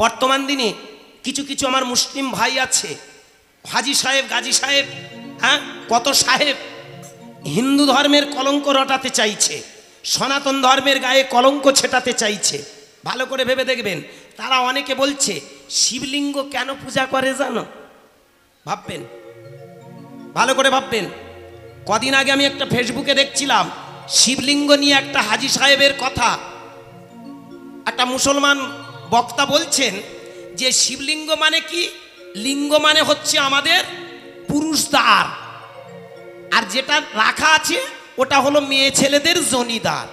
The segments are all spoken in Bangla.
বর্তমান দিনে কিছু কিছু আমার মুসলিম ভাই আছে, হাজি সাহেব, গাজী সাহেব, হ্যাঁ কত সাহেব, হিন্দু ধর্মের কলঙ্ক রটাতে চাইছে, সনাতন ধর্মের গায়ে কলঙ্ক ছেটাতে চাইছে। ভালো করে ভেবে দেখবেন, তারা অনেকে বলছে শিবলিঙ্গ কেন পূজা করে জানো? ভাববেন, ভালো করে ভাববেন। কদিন আগে আমি একটা ফেসবুকে দেখছিলাম, শিবলিঙ্গ নিয়ে একটা হাজি সাহেবের কথা। একটা মুসলমান বক্তা বলছেন যে শিবলিঙ্গ মানে কি, লিঙ্গ মানে হচ্ছে আমাদের পুরুষদ্বার, আর যেটা রাখা আছে ওটা হলো মেয়ে ছেলেদের জনিদার।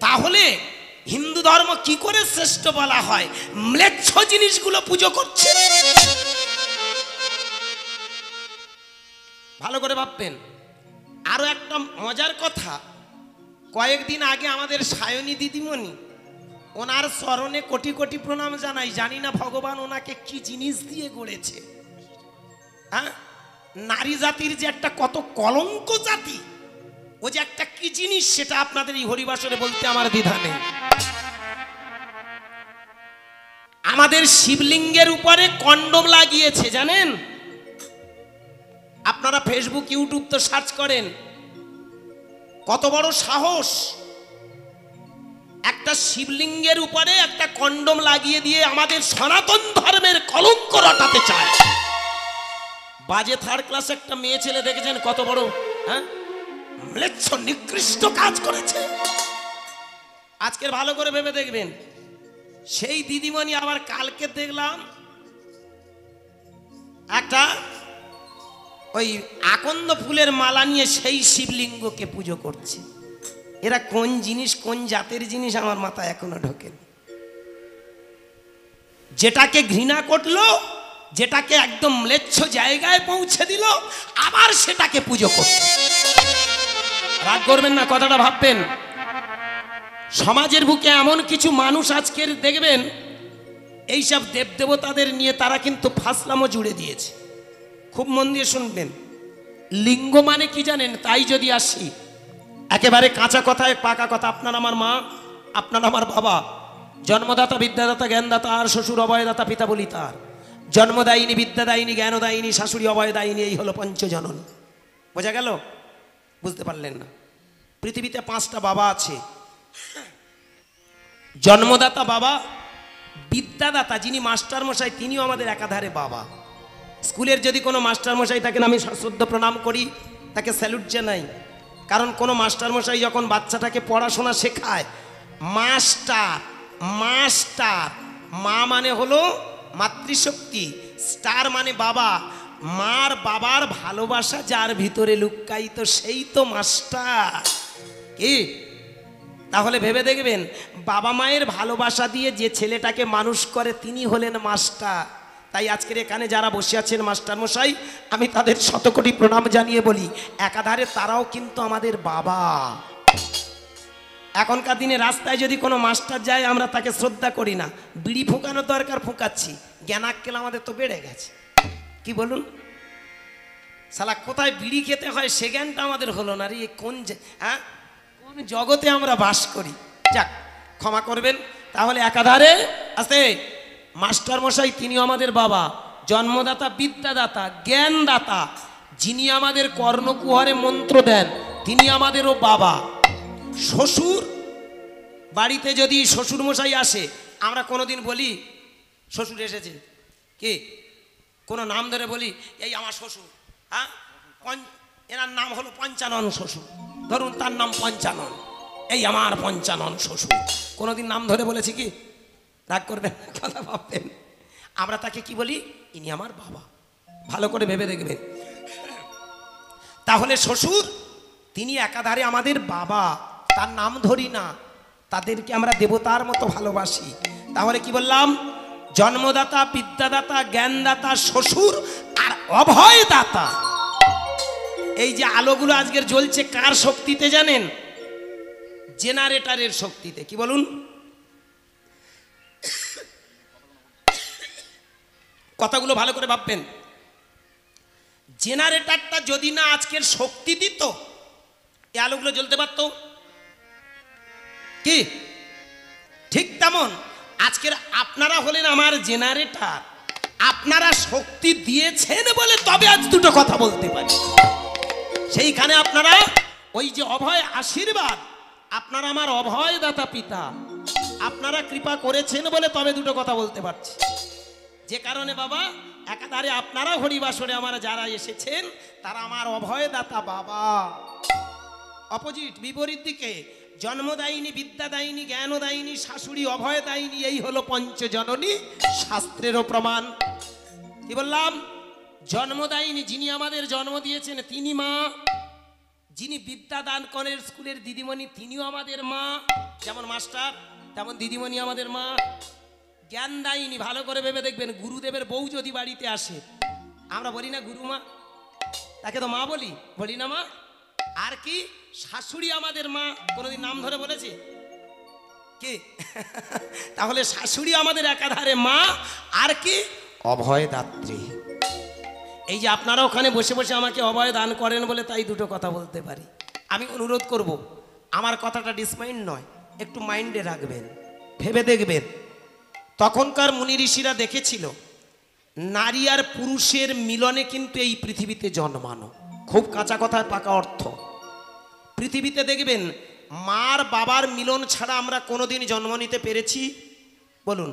তাহলে হিন্দু ধর্ম কি করে শ্রেষ্ঠ বলা হয়? ম্লেচ্ছ জিনিসগুলো পুজো করছে। ভালো করে ভাববেন। আরো একটা মজার কথা, কয়েকদিন আগে আমাদের সায়নী দিদিমণি, ওনার চরণে কোটি কোটি প্রণাম জানাই। জানি না ভগবান ওনাকে কি জিনিস দিয়ে গড়েছে। হ্যাঁ, নারী জাতির যে একটা কত কলঙ্ক জাতি, ও যে একটা কি জিনিস, সেটা আপনাদের এই হরিবাসরে বলতে আমার দ্বিধা নেই। আমাদের শিবলিঙ্গের উপরে কন্ডম লাগিয়েছে, জানেন? আপনারা ফেসবুক ইউটিউব তো সার্চ করেন, কত বড় সাহস! একটা শিবলিঙ্গের উপরে একটা কন্ডম লাগিয়ে দিয়ে আমাদের সনাতন ধর্মের কলঙ্ক রটাতে চায়। বাজে থার্ড ক্লাস একটা মেয়ে ছেলে দেখেছেন কত বড়, হ্যাঁ, ম্লেচ্ছ নিকৃষ্ট কাজ করেছে। আজকের ভালো করে ভেবে দেখবেন, সেই দিদিমণি আবার কালকে দেখলাম একটা ওই আকন্দ ফুলের মালা নিয়ে সেই শিবলিঙ্গকে পুজো করছে। এরা কোন জিনিস, কোন জাতের জিনিস আমার মাথায় এখনো ঢোকে। যেটাকে ঘৃণা করলো, যেটাকে একদম ম্লেচ্ছ জায়গায় পৌঁছে দিল, আবার সেটাকে পুজো করছে। রাগ করবেন না, কথাটা ভাববেন। সমাজের বুকে এমন কিছু মানুষ আজকের দেখবেন, এইসব দেবদেবতাদের নিয়ে তারা কিন্তু ফাসলামও জুড়ে দিয়েছে। খুব মন দিয়ে শুনবেন। লিঙ্গ মানে কি জানেন? তাই যদি আসি একেবারে কাঁচা কথায় পাকা কথা, আপনার আমার মা, আপনার আমার বাবা, জন্মদাতা, বিদ্যাদাতা, জ্ঞানদাতা, আর শ্বশুর অভয়দাতা, পিতা বলি তার। জন্মদায়িনী, বিদ্যাদায়িনী, জ্ঞানদায়িনী, শাশুড়ি অভয়দায়িনী, এই হলো পঞ্চজনন। বোঝা গেল? বুঝতে পারলেন না? পৃথিবীতে 5টা বাবা আছে। জন্মদাতা বাবা, বিদ্যাদাতা যিনি মাস্টার মশাই, তিনিও আমাদের একাধারে বাবা। স্কুলের যদি কোনো মাস্টার মশাই থাকেন, আমি সশ্রদ্ধ প্রণাম করি, তাকে স্যালুট জানাই। কারণ কোনো মাস্টার মশাই যখন বাচ্চাটাকে পড়াশোনা শেখায়, মাস্টার, মাস্টার, মা মানে হলো মাতৃশক্তি, স্টার মানে বাবা, মার বাবার ভালোবাসা যার ভিতরে লুক্কায়িত, সেই তো মাস্টার। কি তাহলে ভেবে দেখবেন, বাবা মায়ের ভালোবাসা দিয়ে যে ছেলেটাকে মানুষ করে তিনি হলেন মাস্টার। তাই আজকের এখানে যারা বসে আছেন মাস্টার মশাই, আমি তাদের শতকোটি প্রণাম জানিয়ে বলি, একাধারে তারাও কিন্তু আমাদের বাবা। এখনকার দিনে রাস্তায় যদি কোনো মাস্টার যায়, আমরা তাকে শ্রদ্ধা করি না। বিড়ি ফুঁকানোর দরকার, ফুঁকাচ্ছি, জ্ঞানাক্কেল আমাদের তো বেড়ে গেছে। কি বলুন? শালা কোথায় বিড়ি খেতে হয় সে জ্ঞানটা আমাদের হলো না রে। কোন কোন জগতে আমরা বাস করি? যাক, ক্ষমা করবেন। তাহলে একাধারে আস্তে, মাস্টার মশাই তিনি আমাদের বাবা, জন্মদাতা, বিদ্যাদাতা, জ্ঞানদাতা, যিনি আমাদের কর্ণকুহরে মন্ত্র দেন তিনি আমাদেরও বাবা। শ্বশুর বাড়িতে যদি শ্বশুর মশাই আসে, আমরা কোনোদিন বলি শ্বশুর এসেছে, কি কোনো নাম ধরে বলি, এই আমার শ্বশুর, হ্যাঁ, এনার নাম হলো পঞ্চানন শ্বশুর, ধরুন তার নাম পঞ্চানন, এই আমার পঞ্চানন শ্বশুর। কোনোদিন নাম ধরে বলেছি কি? রাগ করবেন, কথা ভাববেন। আমরা তাকে কি বলি? ইনি আমার বাবা। ভালো করে ভেবে দেখবেন। তাহলে শ্বশুর তিনি একাধারে আমাদের বাবা, তার নাম ধরি না, তাদেরকে আমরা দেবতার মতো ভালোবাসি। তাহলে কি বললাম? জন্মদাতা, বিদ্যাদাতা, জ্ঞানদাতা, শ্বশুর আর অভয়দাতা। এই যে আলোগুলো আজকের জ্বলছে কার শক্তিতে জানেন? জেনারেটরের শক্তিতে। কি বলুন? কথাগুলো ভালো করে ভাববেন। জেনারেটরটা যদি না আজকের শক্তি দিত, এই আলোগুলো জ্বলতে পারত কি? ঠিক তেমন আজকের আপনারা হলেন আমার জেনারেটর, আপনারা শক্তি দিয়েছেন বলে তবে আজ দুটো কথা বলতে পারি। সেইখানে আপনারা ওই যে অভয় আশীর্বাদ, আপনারা আমার অভয় দাতা পিতা, আপনারা কৃপা করেছেন বলে তবে দুটো কথা বলতে পারছি। যে কারণে বাবা একাধারে আপনারা হরিবাসরে আমার যারা এসেছেন তারা আমার অভয় দাতা বাবা। অপোজিট বিপরীত দিকে জন্মদায়িনী, বিদ্যাদায়িনী, জ্ঞানদায়িনী, শাশুড়ি অভয়দায়িনী, এই হলো পঞ্চজননী, শাস্ত্রেরও প্রমাণ। কি বললাম? জন্মদায়িনী, যিনি আমাদের জন্ম দিয়েছেন তিনি মা। যিনি বিদ্যা দান করেন স্কুলের দিদিমণি তিনিও আমাদের মা, যেমন মাস্টার তেমন দিদিমণি আমাদের মা। জ্ঞানদায়িনী, ভালো করে ভেবে দেখবেন, গুরুদেবের বউ যদি বাড়িতে আসে আমরা বলি না গুরুমা, তাকে তো মা বলি, বলি না মা? আর কি শাশুড়ি আমাদের মা, কোনোদিন নাম ধরে বলেছে কে? তাহলে শাশুড়ি আমাদের একাধারে মা, আর কি অভয়দাত্রী। এই যে আপনারা ওখানে বসে বসে আমাকে অভয় দান করেন বলে তাই দুটো কথা বলতে পারি। আমি অনুরোধ করব, আমার কথাটা ডিসমাইন্ড নয়, একটু মাইন্ডে রাখবেন, ভেবে দেখবেন। তখনকার মুনি ঋষিরা দেখেছিল নারী আর পুরুষের মিলনে কিন্তু এই পৃথিবীতে জন্মানো। খুব কাঁচা কথায় পাকা অর্থ। পৃথিবীতে দেখবেন মার বাবার মিলন ছাড়া আমরা কোনোদিন জন্ম নিতে পেরেছি? বলুন।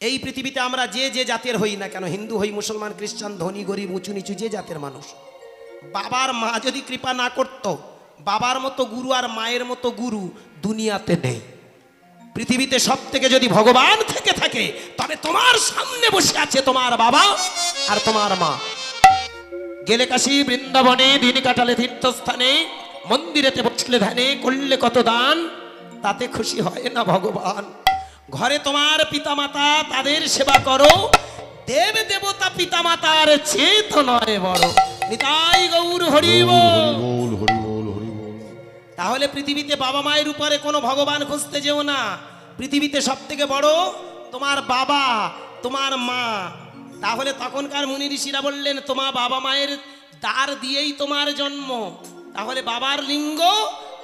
এই পৃথিবীতে আমরা যে যে জাতের হই না কেন, হিন্দু হই, মুসলমান, খ্রিস্টান, ধনী গরিব, উঁচু নিচু, যে জাতের মানুষ, বাবার মা যদি কৃপা না করত, বাবার মতো গুরু আর মায়ের মতো গুরু দুনিয়াতে নেই। পৃথিবীতে সব থেকে যদি ভগবান থেকে থাকে তবে তোমার সামনে বসে আছে তোমার বাবা আর তোমার মা। গেলে কাশী বৃন্দাবনে, দিন কাটালে তীর্থস্থানে, মন্দিরেতে বসলে ধ্যানে, করলে কত দান, তাতে খুশি হয় না ভগবান। ঘরে তোমার পিতামাতা, তাদের সেবা করো, দেব দেবতা পিতামাতার চেয়ে তো নয় বড়। নিতাই গৌর হরি বল। তাহলে পৃথিবীতে বাবা মায়ের উপরে কোনো ভগবান খুঁজতে যেও না। পৃথিবীতে সব থেকে বড় তোমার বাবা, তোমার মা। তাহলে তখনকার মুনি ঋষিরা বললেন তোমার বাবা মায়ের দ্বার দিয়েই তোমার জন্ম। তাহলে বাবার লিঙ্গ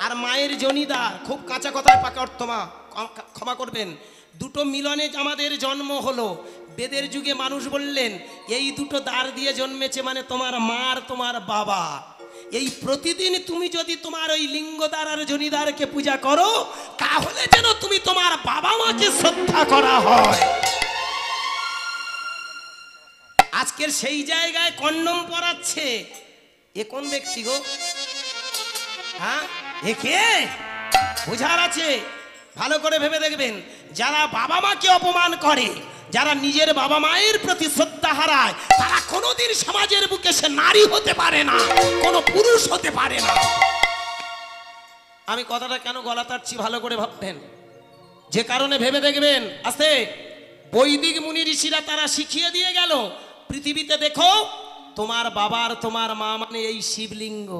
আর মায়ের জনিদার, খুব কাঁচা কথায় পাকা অর্থ, মা ক্ষমা করবেন, দুটো মিলনে আমাদের জন্ম হলো। বেদের যুগে মানুষ বললেন এই দুটো দ্বার দিয়ে জন্মেছে, মানে তোমার মা আর তোমার বাবা। এই প্রতিদিন তুমি যদি তোমার ওই লিঙ্গদার আর জনিদারকে পূজা করো তাহলে যেন তুমি তোমার বাবা মাকে শ্রদ্ধা করা হয়। আজকের সেই জায়গায় কন্ডম পরাচ্ছে এ কোন ব্যক্তি গো? হ্যাঁ, একে বোঝার আছে, ভালো করে ভেবে দেখবেন। যারা বাবা মাকে অপমান করে, যারা নিজের বাবা মায়ের প্রতি শ্রদ্ধা হারায়, তারা কোনোদিন সমাজের বুকে সে নারী হতে পারে না, কোনো পুরুষ হতে পারে না। আমি কথাটা কেন গলা তাড়ছি ভালো করে ভাববেন। যে কারণে ভেবে দেখবেন, আস্তে বৈদিক মুনি ঋষিরা তারা শিখিয়ে দিয়ে গেল পৃথিবীতে দেখো তোমার বাবার তোমার মা মানে এই শিবলিঙ্গ,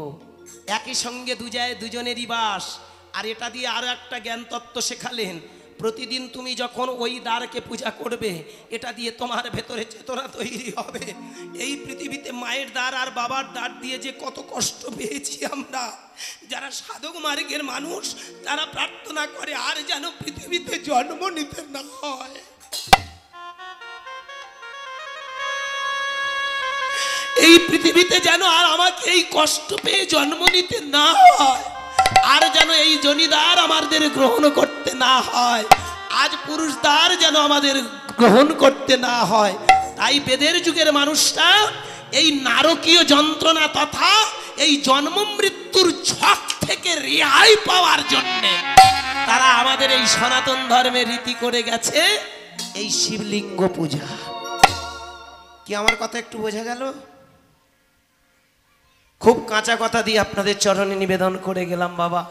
একই সঙ্গে দুজনেরই বাস। আর এটা দিয়ে আরো একটা জ্ঞান তত্ত্ব শেখালেন, প্রতিদিন তুমি যখন ওই দ্বারকে পূজা করবে এটা দিয়ে তোমার ভেতরে চেতনা তৈরি হবে। এই পৃথিবীতে মায়ের দ্বার আর বাবার দ্বার দিয়ে যে কত কষ্ট পেয়েছি আমরা, যারা সাধক মার্গের মানুষ তারা প্রার্থনা করে আর যেন পৃথিবীতে জন্ম নিতে না হয়। এই পৃথিবীতে যেন আর আমাকে এই কষ্ট পেয়ে জন্ম নিতে না হয়, আর যেন এই জনিদার আমাদের গ্রহণ করতে না হয়, আজ পুরুষদার যেন আমাদের গ্রহণ করতে না হয়। তাই বেদের যুগের মানুষরা এই নারকীয় যন্ত্রণা তথা এই জন্ম মৃত্যুর ছক থেকে রেহাই পাওয়ার জন্য তারা আমাদের এই সনাতন ধর্মের রীতি করে গেছে এই শিবলিঙ্গ পূজা। কি আমার কথা একটু বোঝা গেল? খুব কাঁচা কথা দিয়ে আপনাদের চরণে নিবেদন করে গেলাম বাবা।